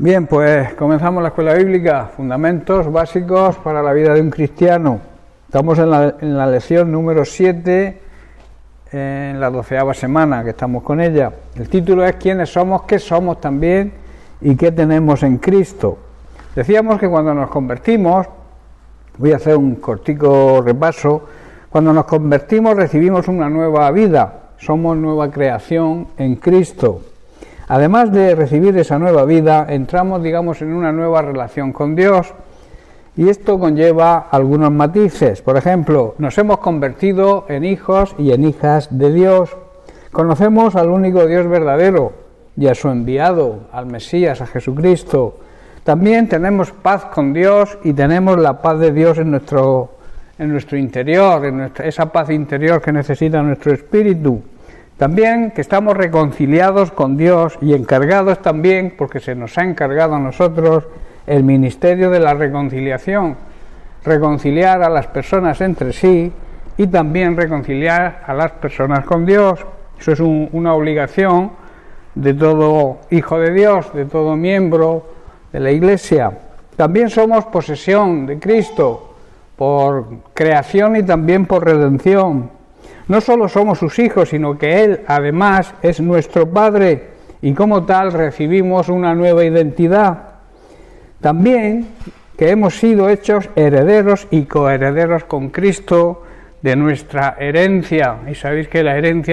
Bien, pues comenzamos la escuela bíblica, fundamentos básicos para la vida de un cristiano. Estamos en la lección número 7, en la 12ª semana que estamos con ella. El título es ¿quiénes somos? ¿Qué somos también? ¿Y qué tenemos en Cristo? Decíamos que cuando nos convertimos, voy a hacer un cortico repaso, cuando nos convertimos recibimos una nueva vida, somos nueva creación en Cristo. Además de recibir esa nueva vida, entramos, en una nueva relación con Dios, y esto conlleva algunos matices. Por ejemplo, nos hemos convertido en hijos y en hijas de Dios. Conocemos al único Dios verdadero y a su enviado, al Mesías, a Jesucristo. También tenemos paz con Dios y tenemos la paz de Dios en nuestro interior, esa paz interior que necesita nuestro espíritu. También que estamos reconciliados con Dios y encargados también, porque se nos ha encargado a nosotros, el ministerio de la reconciliación. Reconciliar a las personas entre sí y también reconciliar a las personas con Dios. Eso es una obligación de todo hijo de Dios, de todo miembro de la Iglesia. También somos posesión de Cristo por creación y también por redención. No solo somos sus hijos, sino que Él, además, es nuestro Padre y como tal recibimos una nueva identidad. También que hemos sido hechos herederos y coherederos con Cristo de nuestra herencia. Y sabéis que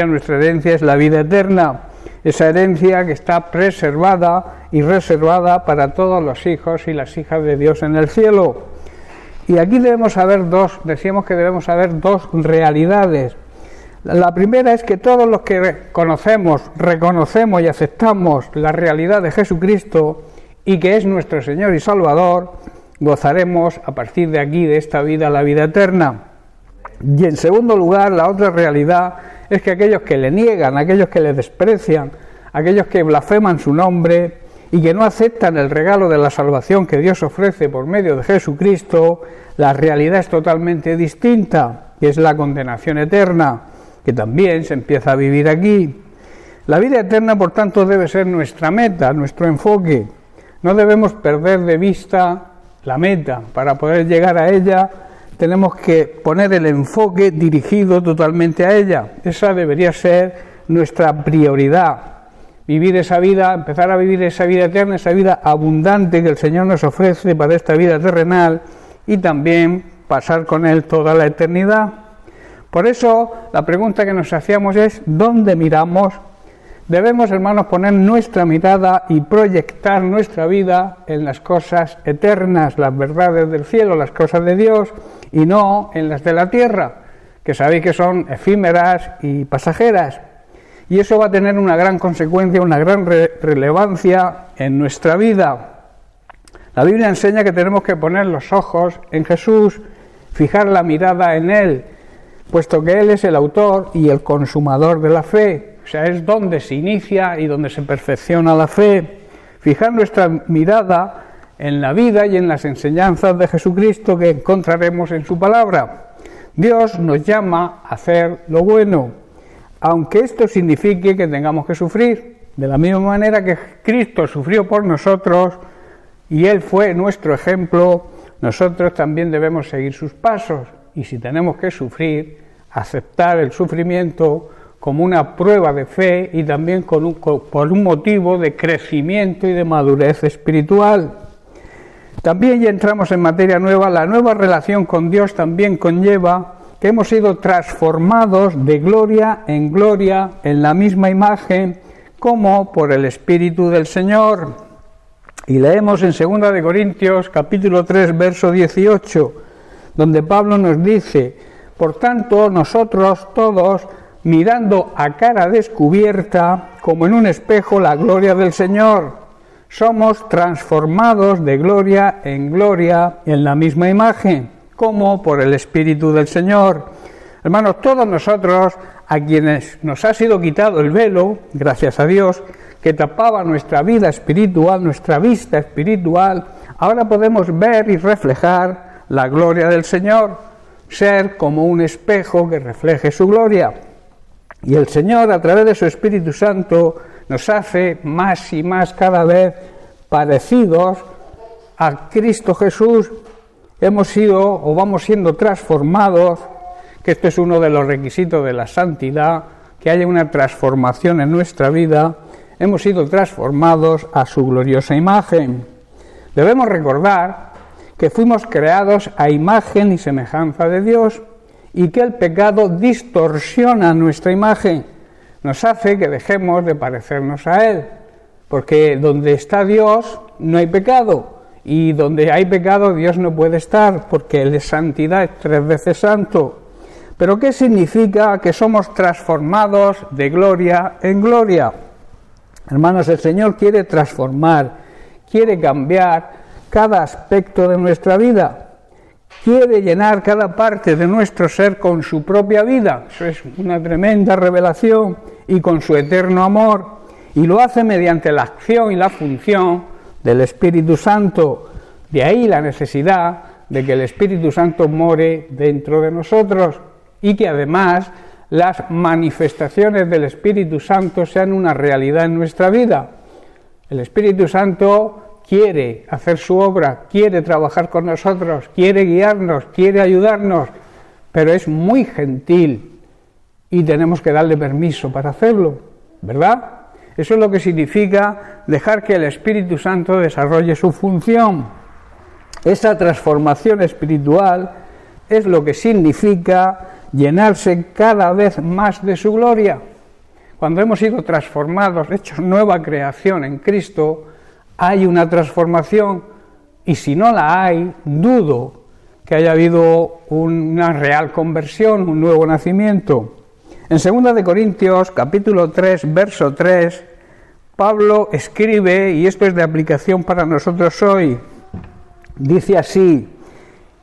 nuestra herencia es la vida eterna. Esa herencia que está preservada y reservada para todos los hijos y las hijas de Dios en el cielo. Y aquí debemos saber dos realidades. La primera es que todos los que reconocemos y aceptamos la realidad de Jesucristo y que es nuestro Señor y Salvador, gozaremos a partir de aquí, de esta vida, la vida eterna. Y en segundo lugar, la otra realidad es que aquellos que le niegan, aquellos que le desprecian, aquellos que blasfeman su nombre y que no aceptan el regalo de la salvación que Dios ofrece por medio de Jesucristo, la realidad es totalmente distinta, que es la condenación eterna, que también se empieza a vivir aquí. La vida eterna, por tanto, debe ser nuestra meta, nuestro enfoque. No debemos perder de vista la meta. Para poder llegar a ella, tenemos que poner el enfoque dirigido totalmente a ella. Esa debería ser nuestra prioridad. Vivir esa vida, empezar a vivir esa vida eterna, esa vida abundante que el Señor nos ofrece para esta vida terrenal y también pasar con Él toda la eternidad. Por eso, la pregunta que nos hacíamos es, ¿dónde miramos? Debemos, hermanos, poner nuestra mirada y proyectar nuestra vida en las cosas eternas, las verdades del cielo, las cosas de Dios, y no en las de la tierra, que sabéis que son efímeras y pasajeras. Y eso va a tener una gran consecuencia, una gran relevancia en nuestra vida. La Biblia enseña que tenemos que poner los ojos en Jesús, fijar la mirada en Él, puesto que Él es el autor y el consumador de la fe, o sea, es donde se inicia y donde se perfecciona la fe. Fijar nuestra mirada en la vida y en las enseñanzas de Jesucristo que encontraremos en su palabra. Dios nos llama a hacer lo bueno, aunque esto signifique que tengamos que sufrir, de la misma manera que Cristo sufrió por nosotros y Él fue nuestro ejemplo, nosotros también debemos seguir sus pasos. Y si tenemos que sufrir, aceptar el sufrimiento como una prueba de fe y también por un motivo de crecimiento y de madurez espiritual. También ya entramos en materia nueva. La nueva relación con Dios también conlleva que hemos sido transformados de gloria en la misma imagen como por el Espíritu del Señor. Y leemos en 2 de Corintios capítulo 3 verso 18, donde Pablo nos dice, por tanto, nosotros todos, mirando a cara descubierta, como en un espejo, la gloria del Señor, somos transformados de gloria en la misma imagen, como por el Espíritu del Señor. Hermanos, todos nosotros, a quienes nos ha sido quitado el velo, gracias a Dios, que tapaba nuestra vida espiritual, nuestra vista espiritual, ahora podemos ver y reflejar la gloria del Señor, ser como un espejo que refleje su gloria. Y el Señor, a través de su Espíritu Santo, nos hace más y más cada vez parecidos a Cristo Jesús, hemos sido o vamos siendo transformados, que esto es uno de los requisitos de la santidad, que haya una transformación en nuestra vida, hemos sido transformados a su gloriosa imagen. Debemos recordar que fuimos creados a imagen y semejanza de Dios y que el pecado distorsiona nuestra imagen, nos hace que dejemos de parecernos a Él, porque donde está Dios no hay pecado, y donde hay pecado Dios no puede estar, porque Él es santidad, es 3 veces santo. ¿Pero qué significa que somos transformados de gloria en gloria? Hermanos, el Señor quiere transformar, quiere cambiar cada aspecto de nuestra vida, quiere llenar cada parte de nuestro ser con su propia vida. Eso es una tremenda revelación, y con su eterno amor, y lo hace mediante la acción y la función del Espíritu Santo. De ahí la necesidad de que el Espíritu Santo more dentro de nosotros, y que además las manifestaciones del Espíritu Santo sean una realidad en nuestra vida. El Espíritu Santo quiere hacer su obra, quiere trabajar con nosotros, quiere guiarnos, quiere ayudarnos, pero es muy gentil y tenemos que darle permiso para hacerlo, ¿verdad? Eso es lo que significa dejar que el Espíritu Santo desarrolle su función. Esa transformación espiritual es lo que significa llenarse cada vez más de su gloria. Cuando hemos sido transformados, hechos nueva creación en Cristo, hay una transformación, y si no la hay, dudo que haya habido una real conversión, un nuevo nacimiento. En 2 de Corintios, capítulo 3, verso 3, Pablo escribe, y esto es de aplicación para nosotros hoy, dice así,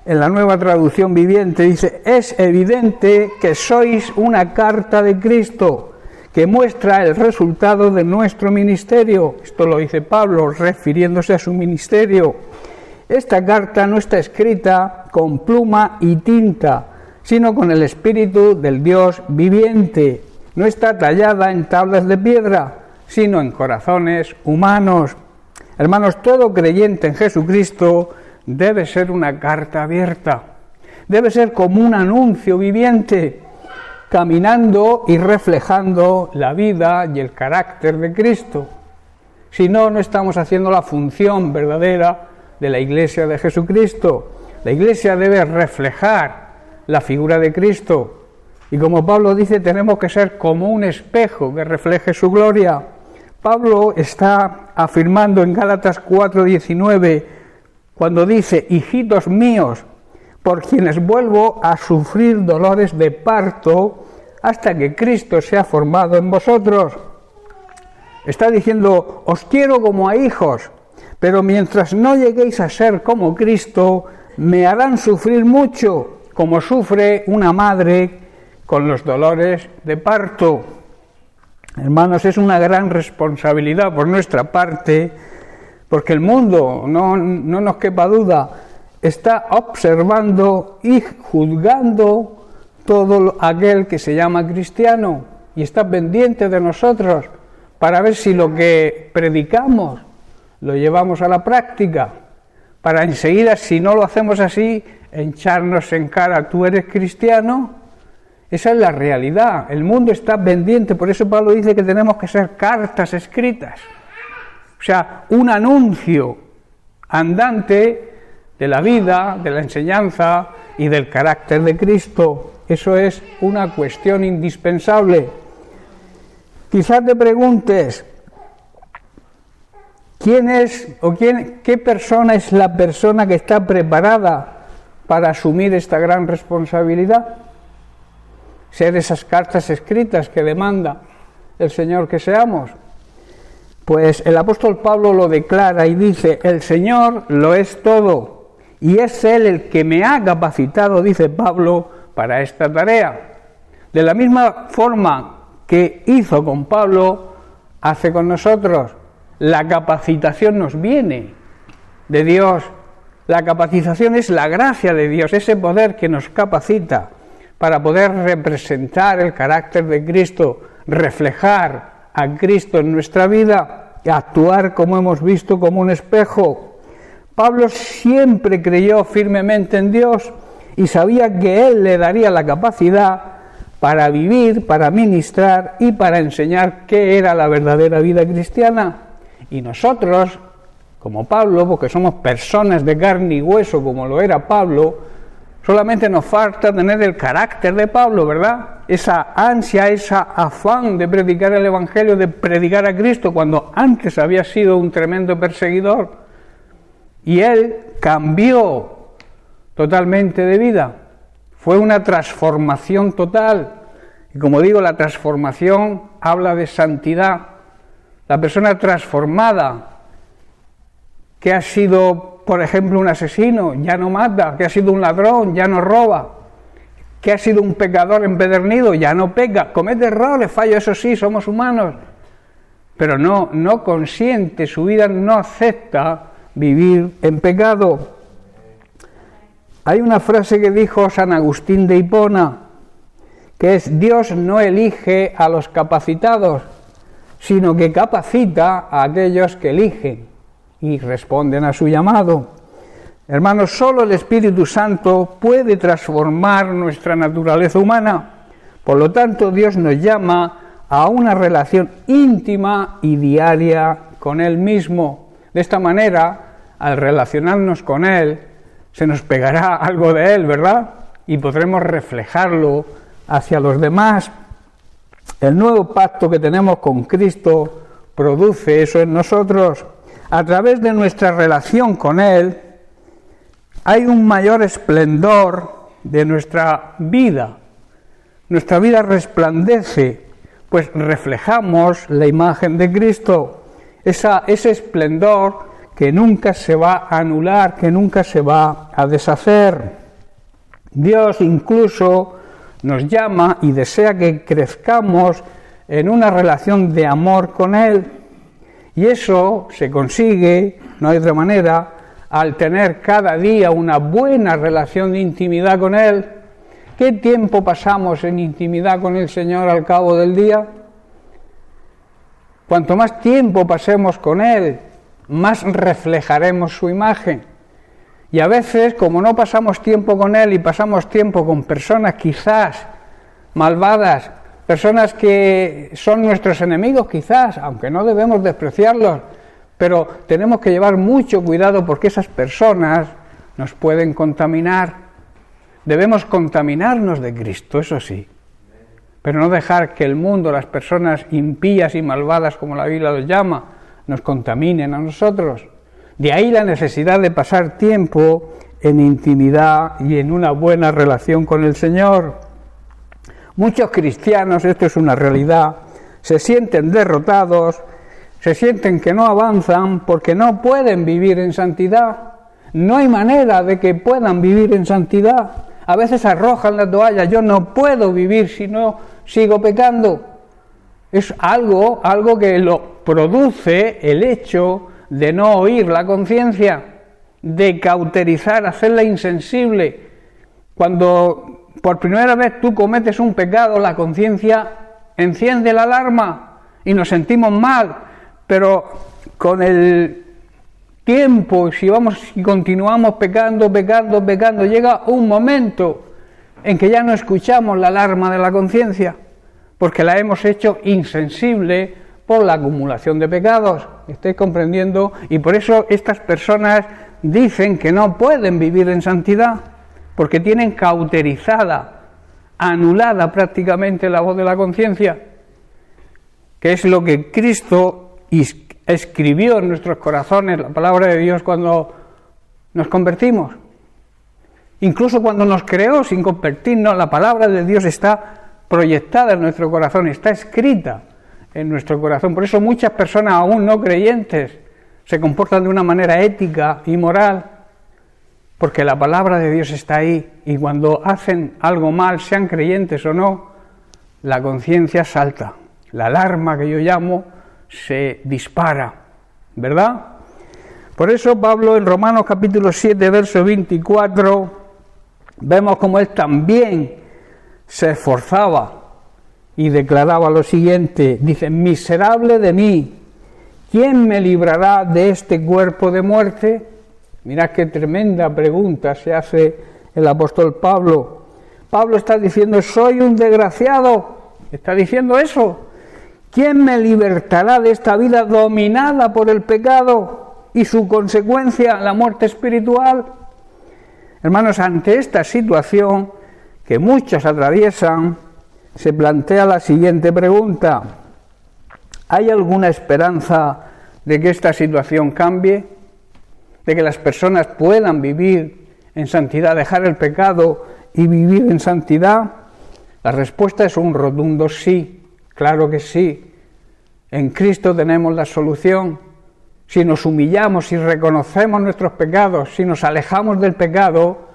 en la Nueva Traducción Viviente, dice: es evidente que sois una carta de Cristo, que muestra el resultado de nuestro ministerio. Esto lo dice Pablo, refiriéndose a su ministerio. Esta carta no está escrita con pluma y tinta, sino con el Espíritu del Dios viviente. No está tallada en tablas de piedra, sino en corazones humanos. Hermanos, todo creyente en Jesucristo debe ser una carta abierta, debe ser como un anuncio viviente, caminando y reflejando la vida y el carácter de Cristo. Si no, no estamos haciendo la función verdadera de la Iglesia de Jesucristo. La Iglesia debe reflejar la figura de Cristo, y como Pablo dice, tenemos que ser como un espejo que refleje su gloria. Pablo está afirmando en Gálatas 4:19, cuando dice: hijitos míos, por quienes vuelvo a sufrir dolores de parto hasta que Cristo sea formado en vosotros. Está diciendo: os quiero como a hijos, pero mientras no lleguéis a ser como Cristo, me harán sufrir mucho, como sufre una madre con los dolores de parto. Hermanos, es una gran responsabilidad por nuestra parte, porque el mundo, no nos quepa duda, está observando y juzgando todo aquel que se llama cristiano, y está pendiente de nosotros para ver si lo que predicamos lo llevamos a la práctica, para enseguida, si no lo hacemos así, echarnos en cara: ¿tú eres cristiano? Esa es la realidad. El mundo está pendiente, por eso Pablo dice que tenemos que ser cartas escritas. O sea, un anuncio andante de la vida, de la enseñanza y del carácter de Cristo. Eso es una cuestión indispensable. Quizás te preguntes: ¿qué persona es la persona que está preparada para asumir esta gran responsabilidad? Ser esas cartas escritas que demanda el Señor que seamos. Pues el apóstol Pablo lo declara y dice: el Señor lo es todo, y es Él el que me ha capacitado, dice Pablo, para esta tarea. De la misma forma que hizo con Pablo, hace con nosotros. La capacitación nos viene de Dios. La capacitación es la gracia de Dios, ese poder que nos capacita para poder representar el carácter de Cristo, reflejar a Cristo en nuestra vida. actuar, como hemos visto, como un espejo. Pablo siempre creyó firmemente en Dios y sabía que Él le daría la capacidad para vivir, para ministrar y para enseñar qué era la verdadera vida cristiana. Y nosotros, como Pablo, porque somos personas de carne y hueso, como lo era Pablo, solamente nos falta tener el carácter de Pablo, ¿verdad? Esa ansia, ese afán de predicar el Evangelio, de predicar a Cristo, cuando antes había sido un tremendo perseguidor. Y él cambió totalmente de vida. Fue una transformación total. Y como digo, la transformación habla de santidad. La persona transformada, que ha sido, por ejemplo, un asesino, ya no mata, que ha sido un ladrón, ya no roba, que ha sido un pecador empedernido, ya no peca, comete errores, fallos, eso sí, somos humanos, pero no consiente, su vida no acepta vivir en pecado. Hay una frase que dijo San Agustín de Hipona, que es: Dios no elige a los capacitados, sino que capacita a aquellos que eligen y responden a su llamado. Hermanos, solo el Espíritu Santo puede transformar nuestra naturaleza humana. Por lo tanto, Dios nos llama a una relación íntima y diaria con Él mismo. De esta manera, al relacionarnos con Él, se nos pegará algo de Él, ¿verdad? Y podremos reflejarlo hacia los demás. El nuevo pacto que tenemos con Cristo produce eso en nosotros. A través de nuestra relación con Él, hay un mayor esplendor de nuestra vida. Nuestra vida resplandece, pues reflejamos la imagen de Cristo. Ese esplendor que nunca se va a anular, que nunca se va a deshacer. Dios incluso nos llama y desea que crezcamos en una relación de amor con Él. Y eso se consigue, no hay otra manera, al tener cada día una buena relación de intimidad con Él. ¿Qué tiempo pasamos en intimidad con el Señor al cabo del día? Cuanto más tiempo pasemos con Él, más reflejaremos su imagen. Y a veces, como no pasamos tiempo con Él y pasamos tiempo con personas quizás malvadas, personas que son nuestros enemigos quizás, aunque no debemos despreciarlos, pero tenemos que llevar mucho cuidado porque esas personas nos pueden contaminar. Debemos contaminarnos de Cristo, eso sí, pero no dejar que el mundo, las personas impías y malvadas, como la Biblia los llama, nos contaminen a nosotros. De ahí la necesidad de pasar tiempo en intimidad y en una buena relación con el Señor. Muchos cristianos, esto es una realidad, se sienten derrotados, se sienten que no avanzan porque no pueden vivir en santidad. No hay manera de que puedan vivir en santidad. A veces arrojan la toalla, yo no puedo vivir si no sigo pecando. Es algo que lo produce el hecho de no oír la conciencia, de cauterizar, hacerla insensible. Cuando por primera vez tú cometes un pecado, la conciencia enciende la alarma y nos sentimos mal, pero con el tiempo, si continuamos pecando, llega un momento en que ya no escuchamos la alarma de la conciencia, porque la hemos hecho insensible por la acumulación de pecados. ¿Estáis comprendiendo? Y por eso estas personas dicen que no pueden vivir en santidad, porque tienen cauterizada, anulada prácticamente la voz de la conciencia, que es lo que Cristo escribió en nuestros corazones, la palabra de Dios, cuando nos convertimos. Incluso cuando nos creó sin convertirnos, la palabra de Dios está proyectada en nuestro corazón, está escrita en nuestro corazón. Por eso muchas personas aún no creyentes se comportan de una manera ética y moral, porque la palabra de Dios está ahí, y cuando hacen algo mal, sean creyentes o no, la conciencia salta, la alarma que yo llamo se dispara, ¿verdad? Por eso Pablo en Romanos capítulo 7, verso 24, vemos como él también se esforzaba y declaraba lo siguiente, dice: miserable de mí, ¿quién me librará de este cuerpo de muerte? Mirad qué tremenda pregunta se hace el apóstol Pablo. Pablo está diciendo, soy un desgraciado. Está diciendo eso. ¿Quién me libertará de esta vida dominada por el pecado y su consecuencia, la muerte espiritual? Hermanos, ante esta situación que muchos atraviesan, se plantea la siguiente pregunta. ¿Hay alguna esperanza de que esta situación cambie? ¿De que las personas puedan vivir en santidad, dejar el pecado y vivir en santidad? La respuesta es un rotundo sí, claro que sí. En Cristo tenemos la solución. Si nos humillamos, si reconocemos nuestros pecados, si nos alejamos del pecado,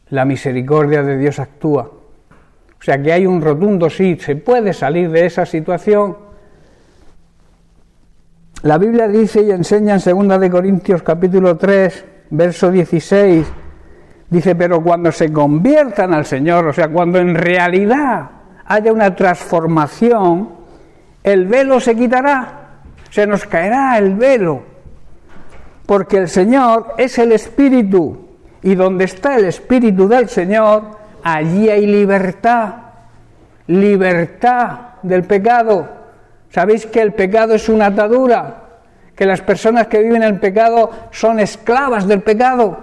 la misericordia de Dios actúa. O sea que hay un rotundo sí, se puede salir de esa situación. La Biblia dice y enseña en 2 de Corintios capítulo 3, verso 16, dice, pero cuando se conviertan al Señor, o sea, cuando en realidad haya una transformación, el velo se quitará. Se nos caerá el velo, porque el Señor es el Espíritu, y donde está el Espíritu del Señor, allí hay libertad, libertad del pecado. ¿Sabéis que el pecado es una atadura? Que las personas que viven el pecado son esclavas del pecado,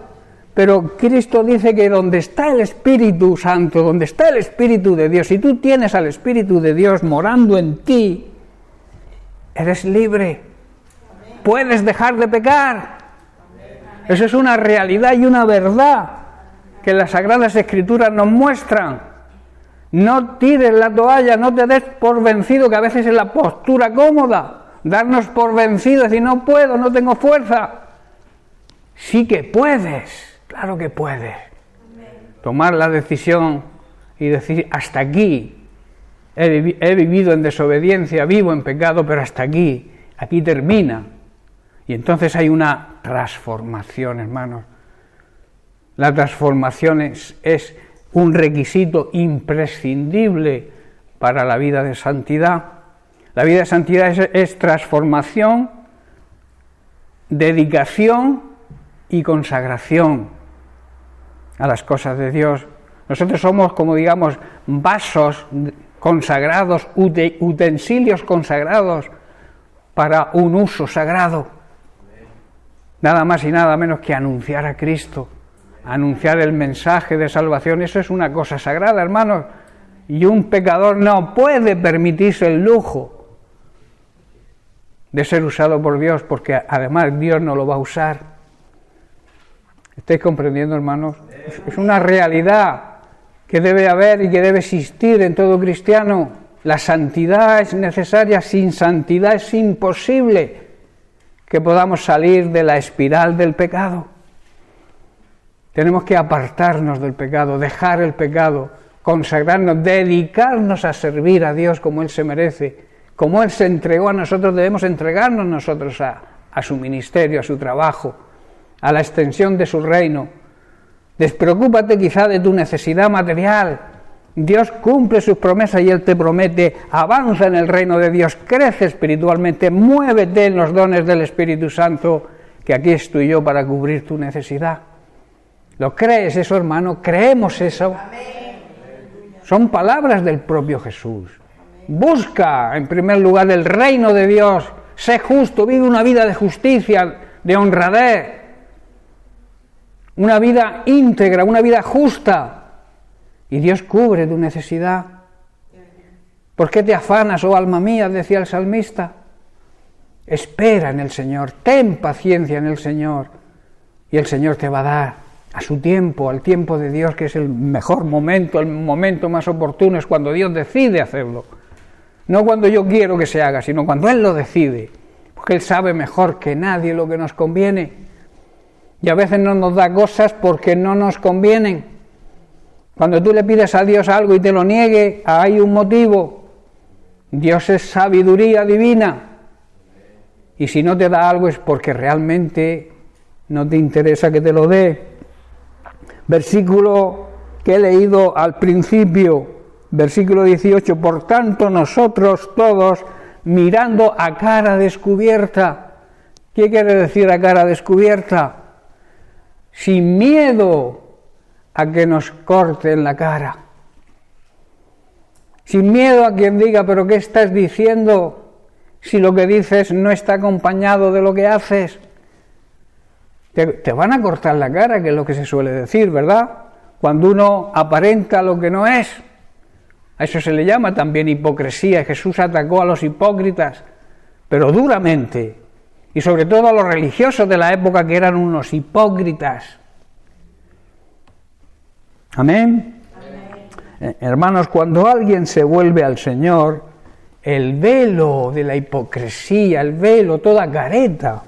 pero Cristo dice que donde está el Espíritu Santo, donde está el Espíritu de Dios, si tú tienes al Espíritu de Dios morando en ti, eres libre. Amén. Puedes dejar de pecar. Amén. Eso es una realidad y una verdad que las Sagradas Escrituras nos muestran. No tires la toalla, no te des por vencido, que a veces es la postura cómoda, darnos por vencido, decir no puedo, no tengo fuerza. Sí que puedes, claro que puedes. Amén. Tomar la decisión y decir hasta aquí. He vivido en desobediencia, vivo en pecado, pero hasta aquí termina. Y entonces hay una transformación, hermanos. La transformación es un requisito imprescindible para la vida de santidad. La vida de santidad es transformación, dedicación y consagración a las cosas de Dios. Nosotros somos, como digamos, vasos consagrados, utensilios consagrados para un uso sagrado. Nada más y nada menos que anunciar a Cristo, anunciar el mensaje de salvación. Eso es una cosa sagrada, hermanos, y un pecador no puede permitirse el lujo de ser usado por Dios, porque además Dios no lo va a usar. ¿Estáis comprendiendo, hermanos? Es una realidad que debe haber y que debe existir en todo cristiano. La santidad es necesaria, sin santidad es imposible que podamos salir de la espiral del pecado. Tenemos que apartarnos del pecado, dejar el pecado, consagrarnos, dedicarnos a servir a Dios como Él se merece. Como Él se entregó a nosotros, debemos entregarnos nosotros a su ministerio, a su trabajo, a la extensión de su reino. Despreocúpate quizá de tu necesidad material. Dios cumple sus promesas y Él te promete, avanza en el reino de Dios, crece espiritualmente, muévete en los dones del Espíritu Santo, que aquí estoy yo para cubrir tu necesidad. ¿Lo crees eso, hermano? ¿Creemos eso? Amén. Son palabras del propio Jesús. Busca, en primer lugar, el reino de Dios, sé justo, vive una vida de justicia, de honradez, una vida íntegra, una vida justa, y Dios cubre tu necesidad. ¿Por qué te afanas, oh alma mía?, decía el salmista. Espera en el Señor, ten paciencia en el Señor, y el Señor te va a dar a su tiempo, al tiempo de Dios, que es el mejor momento, el momento más oportuno, es cuando Dios decide hacerlo. No cuando yo quiero que se haga, sino cuando Él lo decide, porque Él sabe mejor que nadie lo que nos conviene. Y a veces no nos da cosas porque no nos convienen. Cuando tú le pides a Dios algo y te lo niegue, hay un motivo. Dios es sabiduría divina. Y si no te da algo es porque realmente no te interesa que te lo dé. Versículo que he leído al principio, versículo 18, por tanto nosotros todos, mirando a cara descubierta. ¿Qué quiere decir a cara descubierta? Sin miedo a que nos corten la cara. Sin miedo a quien diga, pero ¿qué estás diciendo si lo que dices no está acompañado de lo que haces? Te van a cortar la cara, que es lo que se suele decir, ¿verdad? Cuando uno aparenta lo que no es. A eso se le llama también hipocresía. Jesús atacó a los hipócritas, pero duramente, y sobre todo a los religiosos de la época, que eran unos hipócritas. Amén. Hermanos, cuando alguien se vuelve al Señor, el velo de la hipocresía, el velo, toda careta,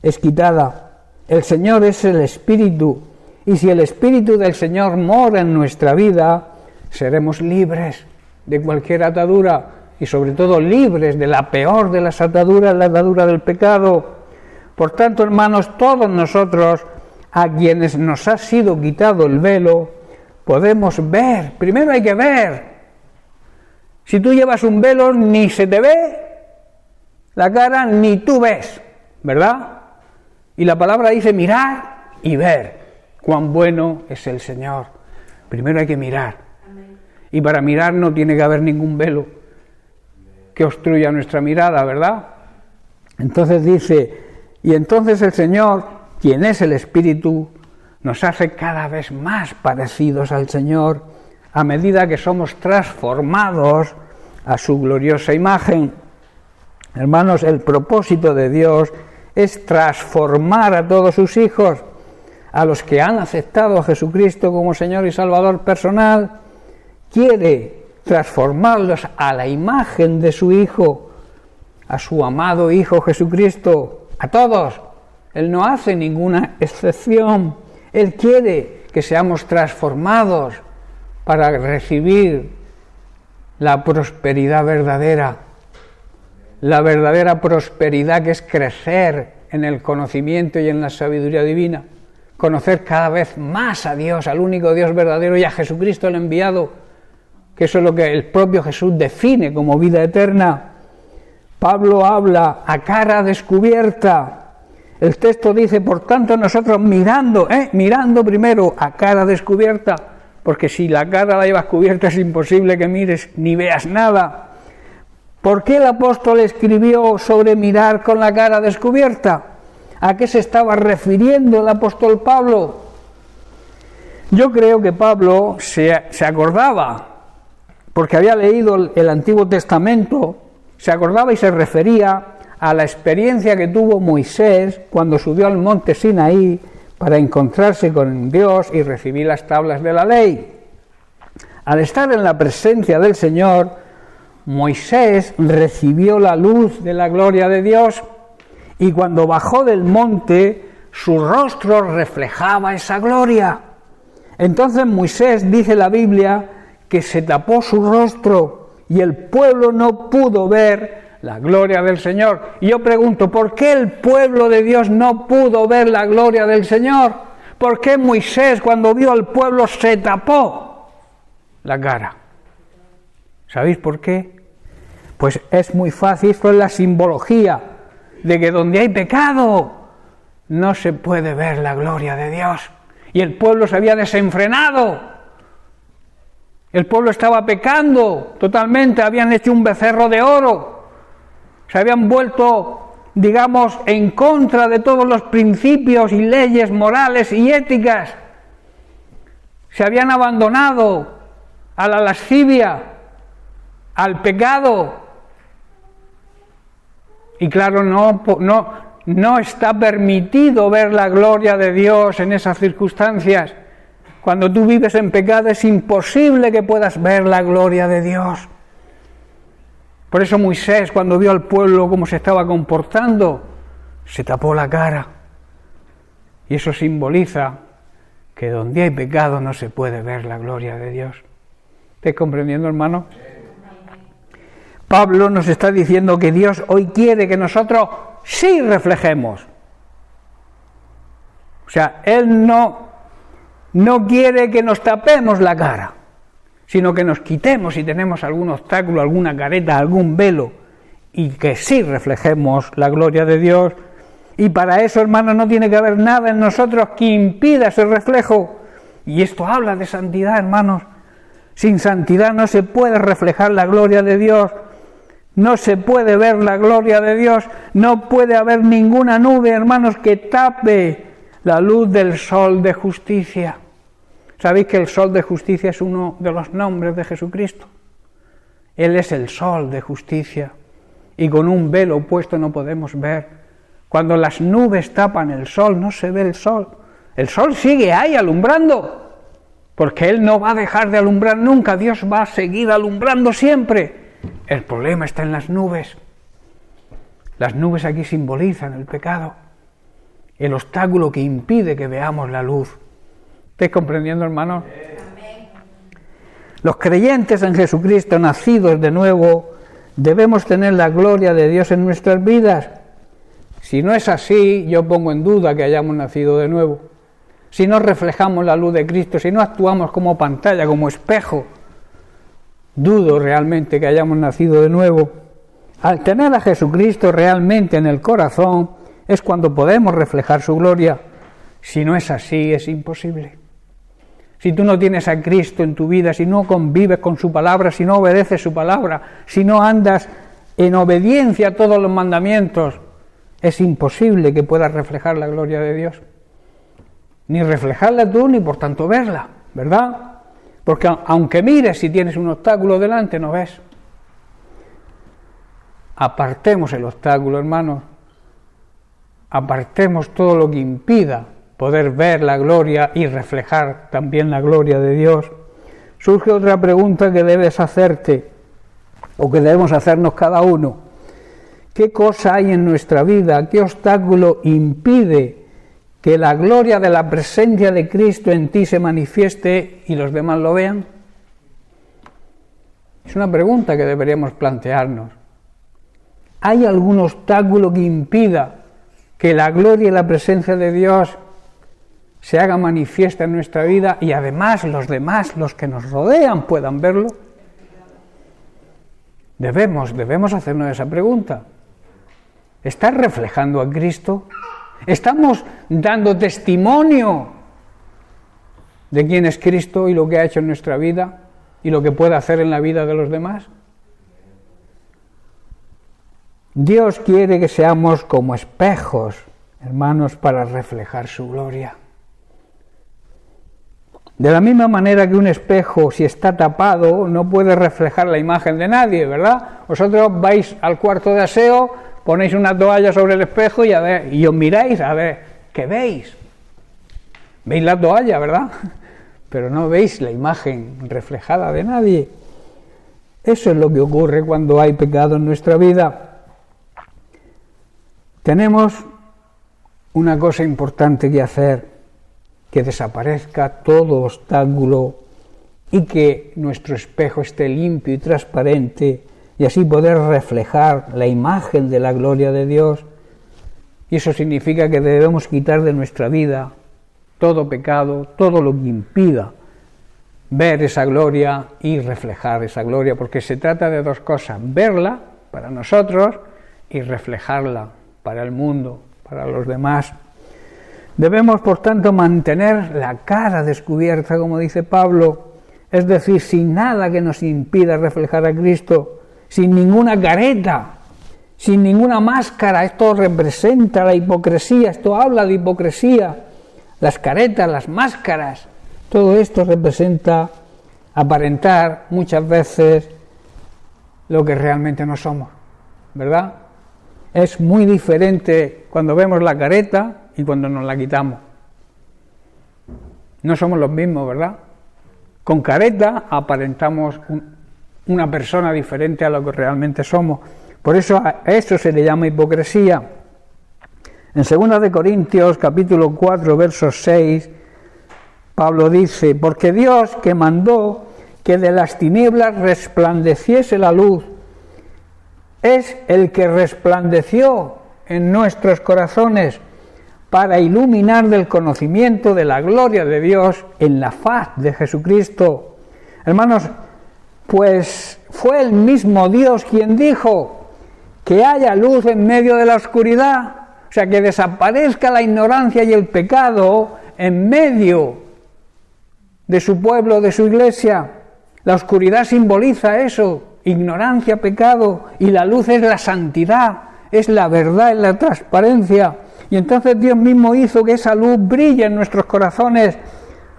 es quitada. El Señor es el Espíritu, y si el Espíritu del Señor mora en nuestra vida, seremos libres de cualquier atadura, y sobre todo libres de la peor de las ataduras, la atadura del pecado. Por tanto, hermanos, todos nosotros, a quienes nos ha sido quitado el velo, podemos ver. Primero hay que ver. Si tú llevas un velo, ni se te ve la cara, ni tú ves, ¿verdad? Y la palabra dice mirar y ver cuán bueno es el Señor. Primero hay que mirar. Amén. Y para mirar no tiene que haber ningún velo que obstruya nuestra mirada, ¿verdad? Entonces dice, y entonces el Señor, quien es el Espíritu, nos hace cada vez más parecidos al Señor a medida que somos transformados a su gloriosa imagen. Hermanos, el propósito de Dios es transformar a todos sus hijos, a los que han aceptado a Jesucristo como Señor y Salvador personal. Quiere transformarlos a la imagen de su Hijo, a su amado Hijo Jesucristo, a todos. Él no hace ninguna excepción. Él quiere que seamos transformados para recibir la prosperidad verdadera. La verdadera prosperidad, que es crecer en el conocimiento y en la sabiduría divina. Conocer cada vez más a Dios, al único Dios verdadero, y a Jesucristo el enviado, que eso es lo que el propio Jesús define como vida eterna. Pablo habla a cara descubierta. El texto dice, por tanto, nosotros mirando primero a cara descubierta, porque si la cara la llevas cubierta es imposible que mires ni veas nada. ¿Por qué el apóstol escribió sobre mirar con la cara descubierta? ¿A qué se estaba refiriendo el apóstol Pablo? Yo creo que Pablo se acordaba, porque había leído el Antiguo Testamento, se acordaba y se refería a la experiencia que tuvo Moisés cuando subió al monte Sinaí para encontrarse con Dios y recibir las tablas de la ley. Al estar en la presencia del Señor, Moisés recibió la luz de la gloria de Dios, y cuando bajó del monte, su rostro reflejaba esa gloria. Entonces Moisés, dice la Biblia, que se tapó su rostro y el pueblo no pudo ver la gloria del Señor. Y yo pregunto, ¿por qué el pueblo de Dios no pudo ver la gloria del Señor? ¿Por qué Moisés, cuando vio al pueblo, se tapó la cara? ¿Sabéis por qué? Pues es muy fácil, esto es la simbología de que donde hay pecado no se puede ver la gloria de Dios. Y el pueblo se había desenfrenado. El pueblo estaba pecando totalmente, habían hecho un becerro de oro. Se habían vuelto, digamos, en contra de todos los principios y leyes morales y éticas. Se habían abandonado a la lascivia, al pecado. Y claro, no está permitido ver la gloria de Dios en esas circunstancias. Cuando tú vives en pecado es imposible que puedas ver la gloria de Dios. Por eso Moisés, cuando vio al pueblo cómo se estaba comportando, se tapó la cara. Y eso simboliza que donde hay pecado no se puede ver la gloria de Dios. ¿Estáis comprendiendo, hermano? Pablo nos está diciendo que Dios hoy quiere que nosotros sí reflejemos. O sea, Él no quiere que nos tapemos la cara, sino que nos quitemos si tenemos algún obstáculo, alguna careta, algún velo, y que sí reflejemos la gloria de Dios. Y para eso, hermanos, no tiene que haber nada en nosotros que impida ese reflejo. Y esto habla de santidad, hermanos. Sin santidad no se puede reflejar la gloria de Dios. No se puede ver la gloria de Dios. No puede haber ninguna nube, hermanos, que tape la luz del sol de justicia. ¿Sabéis que el sol de justicia es uno de los nombres de Jesucristo? Él es el sol de justicia. Y con un velo puesto no podemos ver. Cuando las nubes tapan el sol, no se ve el sol. El sol sigue ahí alumbrando, porque Él no va a dejar de alumbrar nunca. Dios va a seguir alumbrando siempre. El problema está en las nubes. Las nubes aquí simbolizan el pecado, el obstáculo que impide que veamos la luz. ¿Estáis comprendiendo, hermanos? Los creyentes en Jesucristo, nacidos de nuevo, debemos tener la gloria de Dios en nuestras vidas. Si no es así, yo pongo en duda que hayamos nacido de nuevo. Si no reflejamos la luz de Cristo, si no actuamos como pantalla, como espejo, dudo realmente que hayamos nacido de nuevo. Al tener a Jesucristo realmente en el corazón, es cuando podemos reflejar su gloria. Si no es así, es imposible. Si tú no tienes a Cristo en tu vida, si no convives con su palabra, si no obedeces su palabra, si no andas en obediencia a todos los mandamientos, es imposible que puedas reflejar la gloria de Dios. Ni reflejarla tú, ni por tanto verla, ¿verdad? Porque aunque mires, si tienes un obstáculo delante, no ves. Apartemos el obstáculo, hermanos. Apartemos todo lo que impida poder ver la gloria y reflejar también la gloria de Dios. Surge otra pregunta que debes hacerte, o que debemos hacernos cada uno. ¿Qué cosa hay en nuestra vida? ¿Qué obstáculo impide que la gloria de la presencia de Cristo en ti se manifieste y los demás lo vean? Es una pregunta que deberíamos plantearnos. ¿Hay algún obstáculo que impida que la gloria y la presencia de Dios se haga manifiesta en nuestra vida y además los demás, los que nos rodean, puedan verlo? Debemos hacernos esa pregunta. ¿Estás reflejando a Cristo? ¿Estamos dando testimonio de quién es Cristo y lo que ha hecho en nuestra vida y lo que puede hacer en la vida de los demás? Dios quiere que seamos como espejos, hermanos, para reflejar su gloria. De la misma manera que un espejo, si está tapado, no puede reflejar la imagen de nadie, ¿verdad? Vosotros vais al cuarto de aseo, ponéis una toalla sobre el espejo y os miráis a ver, ¿qué veis? Veis la toalla, ¿verdad? Pero no veis la imagen reflejada de nadie. Eso es lo que ocurre cuando hay pecado en nuestra vida. Tenemos una cosa importante que hacer, que desaparezca todo obstáculo y que nuestro espejo esté limpio y transparente y así poder reflejar la imagen de la gloria de Dios. Y eso significa que debemos quitar de nuestra vida todo pecado, todo lo que impida ver esa gloria y reflejar esa gloria, porque se trata de dos cosas: verla para nosotros y reflejarla para el mundo, para los demás. Debemos, por tanto, mantener la cara descubierta, como dice Pablo, es decir, sin nada que nos impida reflejar a Cristo, sin ninguna careta, sin ninguna máscara. Esto representa la hipocresía, esto habla de hipocresía, las caretas, las máscaras, todo esto representa aparentar muchas veces lo que realmente no somos, ¿verdad? Es muy diferente cuando vemos la careta y cuando nos la quitamos. No somos los mismos, ¿verdad? Con careta aparentamos una persona diferente a lo que realmente somos. Por eso a eso se le llama hipocresía. En 2 Corintios capítulo 4, verso 6, Pablo dice: porque Dios, que mandó que de las tinieblas resplandeciese la luz, es el que resplandeció en nuestros corazones para iluminar del conocimiento de la gloria de Dios en la faz de Jesucristo. Hermanos, pues fue el mismo Dios quien dijo que haya luz en medio de la oscuridad, o sea, que desaparezca la ignorancia y el pecado en medio de su pueblo, de su iglesia. La oscuridad simboliza eso, ignorancia, pecado, y la luz es la santidad, es la verdad, es la transparencia. Y entonces Dios mismo hizo que esa luz brille en nuestros corazones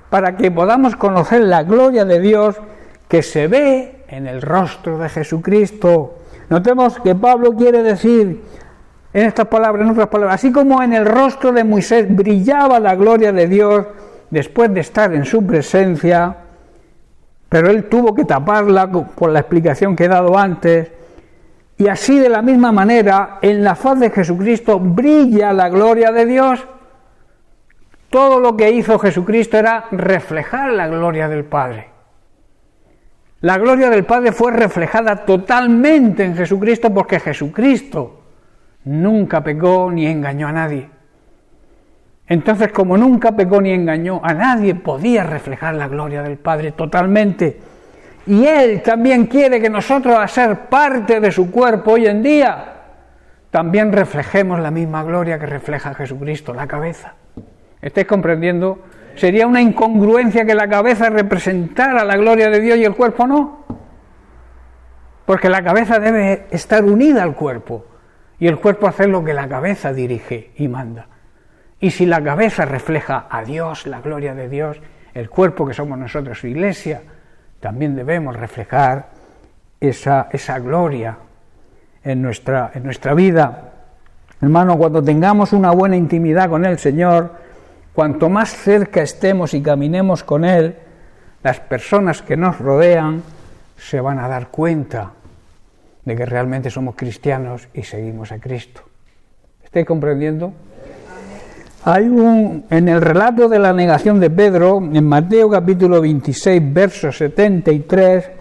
para que podamos conocer la gloria de Dios que se ve en el rostro de Jesucristo. Notemos que Pablo quiere decir en estas palabras, en otras palabras, así como en el rostro de Moisés brillaba la gloria de Dios después de estar en su presencia, pero él tuvo que taparla por la explicación que he dado antes, y así de la misma manera en la faz de Jesucristo brilla la gloria de Dios. Todo lo que hizo Jesucristo era reflejar la gloria del Padre. La gloria del Padre fue reflejada totalmente en Jesucristo porque Jesucristo nunca pecó ni engañó a nadie. Entonces, como nunca pecó ni engañó a nadie, podía reflejar la gloria del Padre totalmente. Y Él también quiere que nosotros, a ser parte de su cuerpo hoy en día, también reflejemos la misma gloria que refleja Jesucristo, la cabeza. ¿Estáis comprendiendo? Sería una incongruencia que la cabeza representara la gloria de Dios y el cuerpo no. Porque la cabeza debe estar unida al cuerpo y el cuerpo hacer lo que la cabeza dirige y manda. Y si la cabeza refleja a Dios, la gloria de Dios, el cuerpo que somos nosotros, su iglesia, también debemos reflejar esa gloria en nuestra vida. Hermano, cuando tengamos una buena intimidad con el Señor, cuanto más cerca estemos y caminemos con Él, las personas que nos rodean se van a dar cuenta de que realmente somos cristianos y seguimos a Cristo. ¿Estáis comprendiendo? En el relato de la negación de Pedro, en Mateo capítulo 26, verso 73,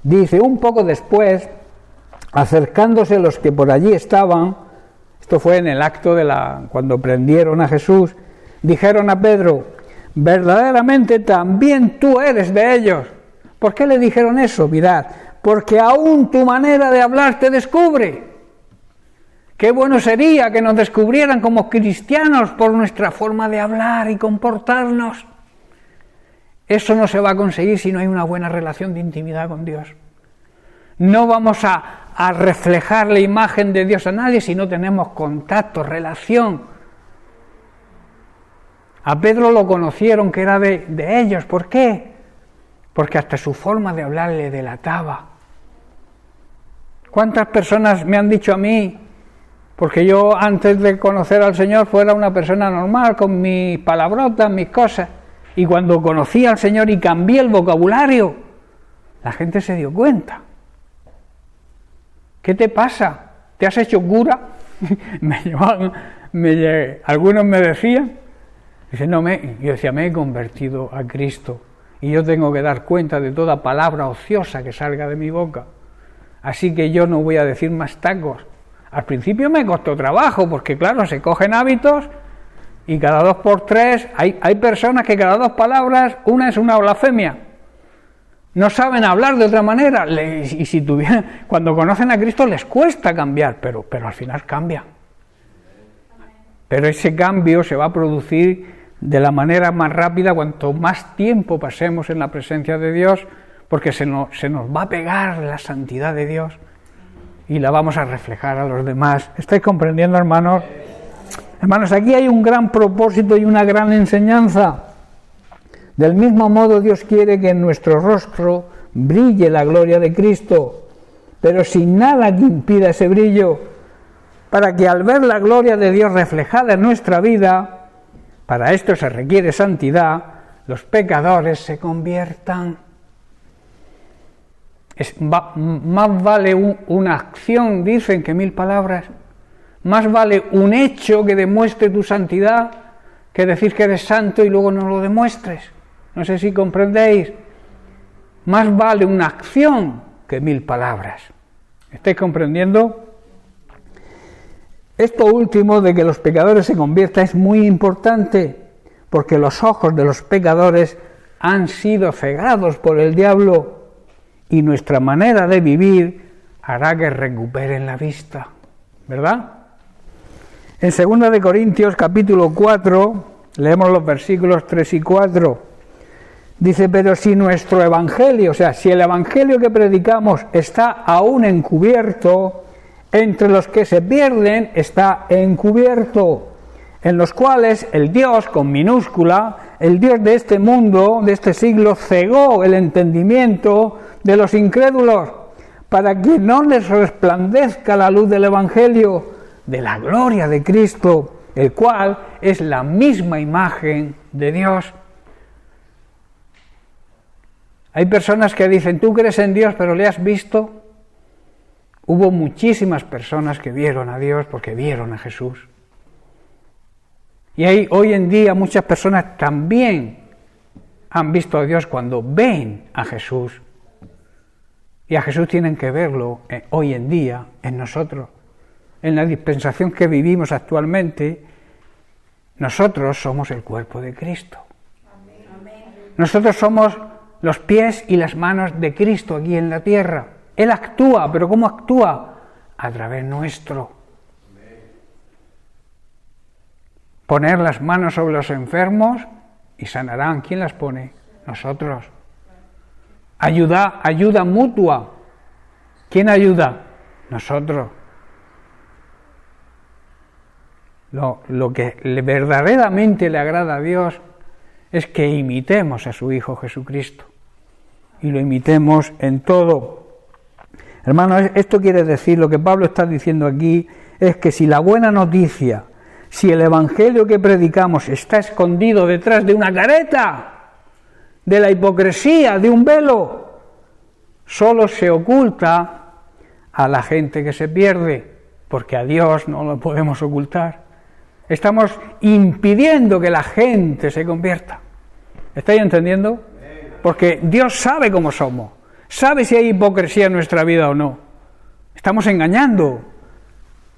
dice, un poco después, acercándose los que por allí estaban, esto fue en el acto cuando prendieron a Jesús, dijeron a Pedro, verdaderamente también tú eres de ellos. ¿Por qué le dijeron eso? Mirad, porque aún tu manera de hablar te descubre. Qué bueno sería que nos descubrieran como cristianos por nuestra forma de hablar y comportarnos. Eso no se va a conseguir si no hay una buena relación de intimidad con Dios. No vamos a reflejar la imagen de Dios a nadie si no tenemos contacto, relación. A Pedro lo conocieron que era de ellos. ¿Por qué? Porque hasta su forma de hablar le delataba. ¿Cuántas personas me han dicho a mí, porque yo antes de conocer al Señor fuera una persona normal, con mis palabrotas, mis cosas, y cuando conocí al Señor y cambié el vocabulario, la gente se dio cuenta. ¿Qué te pasa? ¿Te has hecho cura? Algunos me decían, yo decía, me he convertido a Cristo y yo tengo que dar cuenta de toda palabra ociosa que salga de mi boca. Así que yo no voy a decir más tacos. Al principio me costó trabajo, porque claro, se cogen hábitos y cada 2 por 3 hay personas que cada 2 palabras, una es una blasfemia. No saben hablar de otra manera. Y si cuando conocen a Cristo les cuesta cambiar, pero al final cambian. Pero ese cambio se va a producir de la manera más rápida cuanto más tiempo pasemos en la presencia de Dios, porque se nos va a pegar la santidad de Dios y la vamos a reflejar a los demás. ¿Estáis comprendiendo, hermanos? Hermanos, aquí hay un gran propósito y una gran enseñanza. Del mismo modo, Dios quiere que en nuestro rostro brille la gloria de Cristo, pero sin nada que impida ese brillo, para que al ver la gloria de Dios reflejada en nuestra vida, para esto se requiere santidad, los pecadores se conviertan. Más vale una acción, dicen, que 1000 palabras. Más vale un hecho que demuestre tu santidad que decir que eres santo y luego no lo demuestres. No sé si comprendéis. Más vale una acción que 1000 palabras. ¿Estáis comprendiendo? Esto último de que los pecadores se conviertan es muy importante, porque los ojos de los pecadores han sido cegados por el diablo y nuestra manera de vivir hará que recuperen la vista. ¿verdad? En 2 de Corintios capítulo 4, leemos los versículos 3 y 4, dice, pero si nuestro evangelio, o sea, si el evangelio que predicamos está aún encubierto, entre los que se pierden está encubierto, en los cuales el Dios, con minúscula, el Dios de este mundo, de este siglo, cegó el entendimiento de los incrédulos, para que no les resplandezca la luz del evangelio de la gloria de Cristo, el cual es la misma imagen de Dios. Hay personas que dicen, tú crees en Dios, pero ¿le has visto? Hubo muchísimas personas que vieron a Dios porque vieron a Jesús. Y hay hoy en día muchas personas también han visto a Dios cuando ven a Jesús. Y a Jesús tienen que verlo hoy en día en nosotros. En la dispensación que vivimos actualmente, nosotros somos el cuerpo de Cristo. Nosotros somos los pies y las manos de Cristo aquí en la tierra. Él actúa, pero ¿cómo actúa? A través nuestro. Poner las manos sobre los enfermos y sanarán. ¿Quién las pone? Nosotros. Ayuda mutua. ¿Quién ayuda? Nosotros. Lo que verdaderamente le agrada a Dios es que imitemos a su Hijo Jesucristo. Y lo imitemos en todo. Hermanos, esto quiere decir, lo que Pablo está diciendo aquí, es que si la buena noticia, si el evangelio que predicamos está escondido detrás de una careta, de la hipocresía, de un velo, solo se oculta a la gente que se pierde, porque a Dios no lo podemos ocultar. Estamos impidiendo que la gente se convierta. ¿Estáis entendiendo? Porque Dios sabe cómo somos, sabe si hay hipocresía en nuestra vida o no. Estamos engañando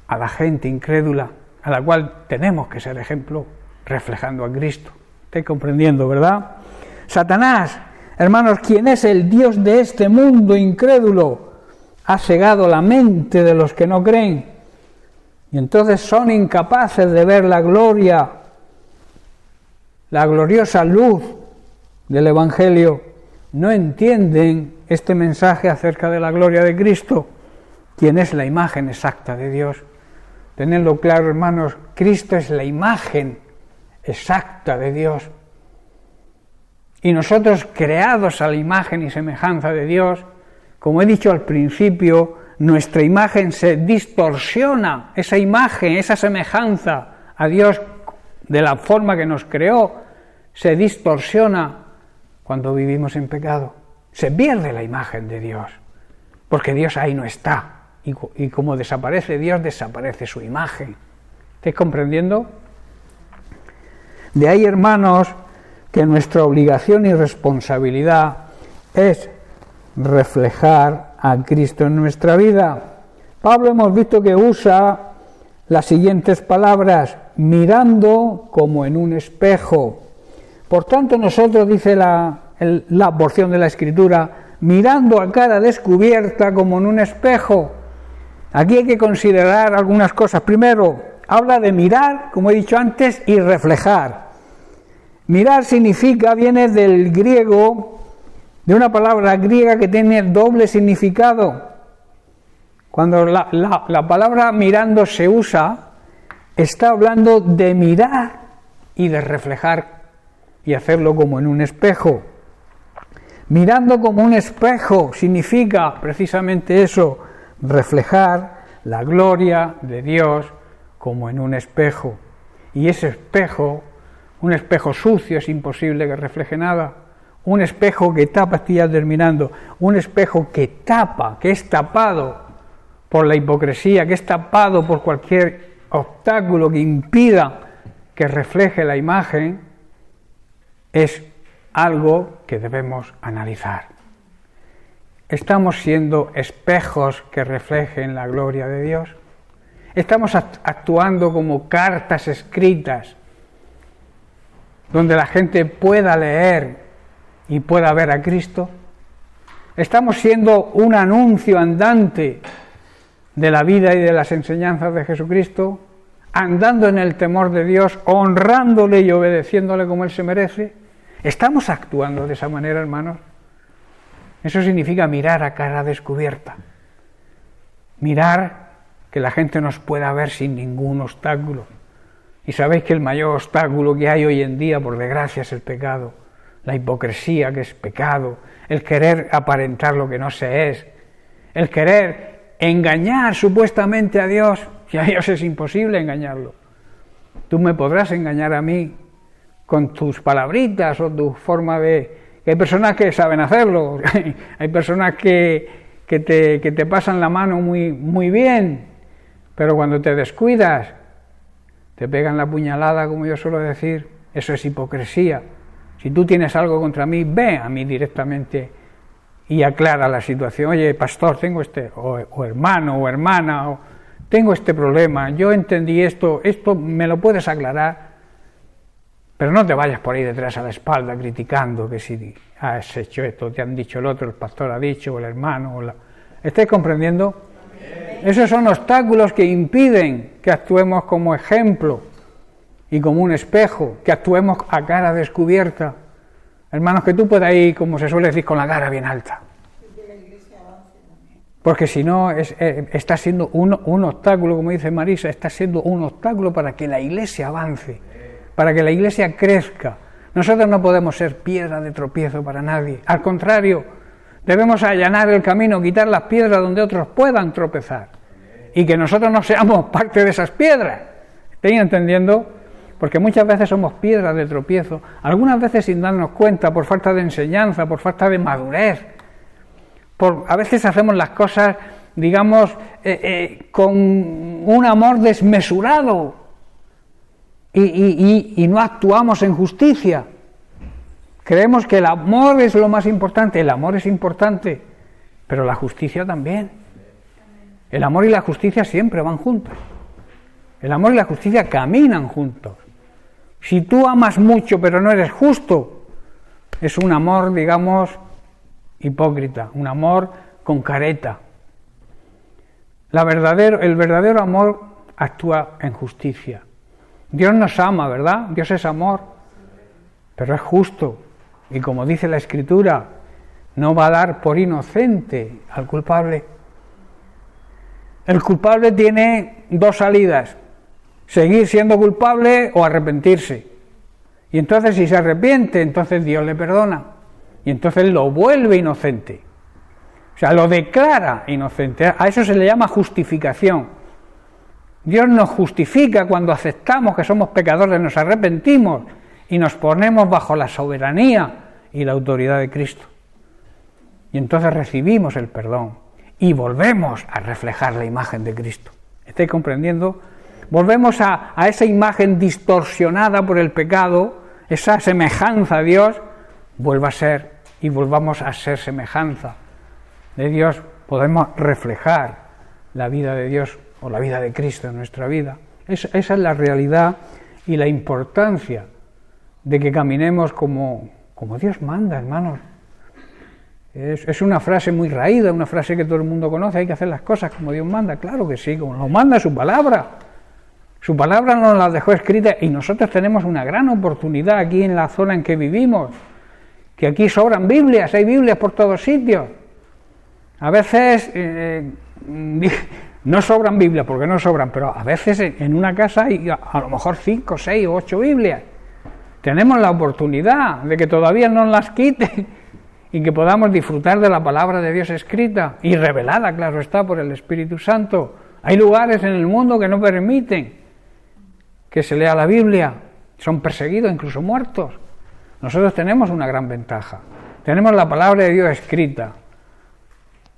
a la gente incrédula, a la cual tenemos que ser ejemplo, reflejando a Cristo. ¿Estáis comprendiendo, verdad? Satanás, hermanos, quien es el Dios de este mundo incrédulo, ha cegado la mente de los que no creen, y entonces son incapaces de ver la gloria, la gloriosa luz del Evangelio. No entienden este mensaje acerca de la gloria de Cristo, quien es la imagen exacta de Dios. Tenedlo claro, hermanos, Cristo es la imagen exacta de Dios. Y nosotros, creados a la imagen y semejanza de Dios, como he dicho al principio, nuestra imagen se distorsiona, esa imagen, esa semejanza a Dios de la forma que nos creó, se distorsiona cuando vivimos en pecado. Se pierde la imagen de Dios, porque Dios ahí no está. Y como desaparece Dios, desaparece su imagen. ¿Estáis comprendiendo? De ahí, hermanos, que nuestra obligación y responsabilidad es reflejar a Cristo en nuestra vida. Pablo hemos visto que usa las siguientes palabras: mirando como en un espejo. Por tanto, nosotros, dice la porción de la Escritura, mirando a cara descubierta como en un espejo. Aquí hay que considerar algunas cosas. Primero, habla de mirar, como he dicho antes, y reflejar. Mirar viene del griego, de una palabra griega que tiene doble significado. Cuando la palabra mirando se usa, está hablando de mirar y de reflejar y hacerlo como en un espejo. Mirando como un espejo significa precisamente eso, reflejar la gloria de Dios como en un espejo. Y ese espejo, un espejo sucio, es imposible que refleje nada. Un espejo que tapa, estoy ya terminando, un espejo que tapa, que es tapado por la hipocresía, que es tapado por cualquier obstáculo que impida que refleje la imagen, es algo que debemos analizar. ¿Estamos siendo espejos que reflejen la gloria de Dios? ¿Estamos actuando como cartas escritas donde la gente pueda leer y pueda ver a Cristo? ¿Estamos siendo un anuncio andante de la vida y de las enseñanzas de Jesucristo, andando en el temor de Dios, honrándole y obedeciéndole como Él se merece? ¿Estamos actuando de esa manera, hermanos? Eso significa mirar a cara descubierta, mirar que la gente nos pueda ver sin ningún obstáculo. Y sabéis que el mayor obstáculo que hay hoy en día, por desgracia, es el pecado, la hipocresía, que es pecado, el querer aparentar lo que no se es, el querer engañar supuestamente a Dios, y a Dios es imposible engañarlo. Tú me podrás engañar a mí con tus palabritas o tu forma de... Hay personas que saben hacerlo, hay personas que te pasan la mano muy bien, pero cuando te descuidas, te pegan la puñalada, como yo suelo decir. Eso es hipocresía. Si tú tienes algo contra mí, ve a mí directamente y aclara la situación. Oye, pastor, tengo o hermano o hermana, tengo este problema, yo entendí esto me lo puedes aclarar, pero no te vayas por ahí detrás a la espalda criticando que si has hecho esto, te han dicho el otro, el pastor ha dicho, o el hermano, ¿estáis comprendiendo? Esos son obstáculos que impiden que actuemos como ejemplo y como un espejo, que actuemos a cara descubierta. Hermanos, que tú puedas ir, como se suele decir, con la cara bien alta. Porque si no, está siendo un obstáculo, como dice Marisa, está siendo un obstáculo para que la Iglesia avance, para que la Iglesia crezca. Nosotros no podemos ser piedra de tropiezo para nadie. Al contrario, debemos allanar el camino, quitar las piedras donde otros puedan tropezar. Y que nosotros no seamos parte de esas piedras. ¿Estáis entendiendo? Porque muchas veces somos piedras de tropiezo, algunas veces sin darnos cuenta, por falta de enseñanza, por falta de madurez. A veces hacemos las cosas, digamos, con un amor desmesurado y no actuamos en justicia. Creemos que el amor es lo más importante. El amor es importante, pero la justicia también. El amor y la justicia siempre van juntos. El amor y la justicia caminan juntos. Si tú amas mucho pero no eres justo, es un amor, digamos, hipócrita, un amor con careta. El verdadero amor actúa en justicia. Dios nos ama, ¿verdad? Dios es amor, pero es justo. Y como dice la Escritura, no va a dar por inocente al culpable. El culpable tiene dos salidas: seguir siendo culpable o arrepentirse. Y entonces, si se arrepiente, entonces Dios le perdona. Y entonces lo vuelve inocente. O sea, lo declara inocente. A eso se le llama justificación. Dios nos justifica cuando aceptamos que somos pecadores, nos arrepentimos y nos ponemos bajo la soberanía y la autoridad de Cristo. Y entonces recibimos el perdón y volvemos a reflejar la imagen de Cristo. ¿Estáis comprendiendo? Volvemos a esa imagen distorsionada por el pecado, esa semejanza a Dios, vuelva a ser y volvamos a ser semejanza de Dios. Podemos reflejar la vida de Dios o la vida de Cristo en nuestra vida. Esa es la realidad y la importancia de que caminemos como Dios manda, hermanos. Es una frase muy raída, una frase que todo el mundo conoce: hay que hacer las cosas como Dios manda. Claro que sí, como nos manda su palabra. Su palabra nos la dejó escrita y nosotros tenemos una gran oportunidad aquí en la zona en que vivimos, que aquí sobran Biblias, hay Biblias por todos sitios. A veces no sobran Biblias, porque no sobran, pero a veces en una casa hay a lo mejor 5, 6 o 8 Biblias. Tenemos la oportunidad de que todavía no las quiten y que podamos disfrutar de la palabra de Dios escrita y revelada, claro está, por el Espíritu Santo. Hay lugares en el mundo que no permiten que se lea la Biblia, son perseguidos, incluso muertos. Nosotros tenemos una gran ventaja, tenemos la palabra de Dios escrita.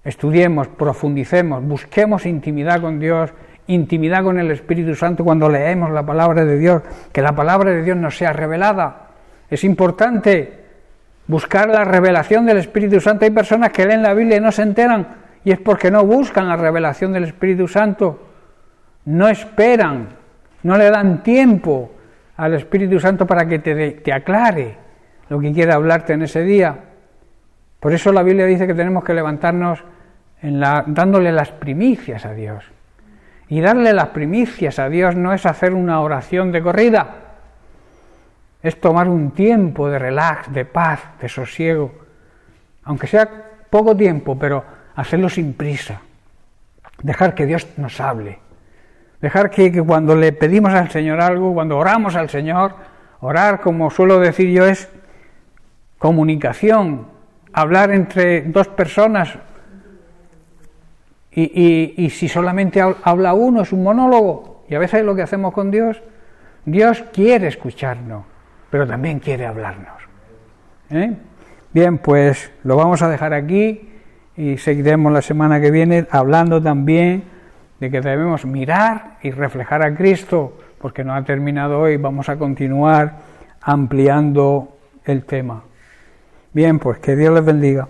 Estudiemos, profundicemos, busquemos intimidad con Dios, intimidad con el Espíritu Santo cuando leemos la palabra de Dios, que la palabra de Dios nos sea revelada. Es importante buscar la revelación del Espíritu Santo. Hay personas que leen la Biblia y no se enteran, y es porque no buscan la revelación del Espíritu Santo, no esperan, no le dan tiempo al Espíritu Santo para que te aclare lo que quiere hablarte en ese día. Por eso la Biblia dice que tenemos que levantarnos dándole las primicias a Dios. Y darle las primicias a Dios no es hacer una oración de corrida, es tomar un tiempo de relax, de paz, de sosiego, aunque sea poco tiempo, pero hacerlo sin prisa, dejar que Dios nos hable, dejar que cuando le pedimos al Señor algo, cuando oramos al Señor, orar, como suelo decir yo, es comunicación, hablar entre dos personas. Y si solamente habla uno, es un monólogo. Y a veces es lo que hacemos con Dios. Dios quiere escucharnos, pero también quiere hablarnos. Bien, pues lo vamos a dejar aquí y seguiremos la semana que viene hablando también de que debemos mirar y reflejar a Cristo, porque no ha terminado hoy, vamos a continuar ampliando el tema. Bien, pues que Dios les bendiga.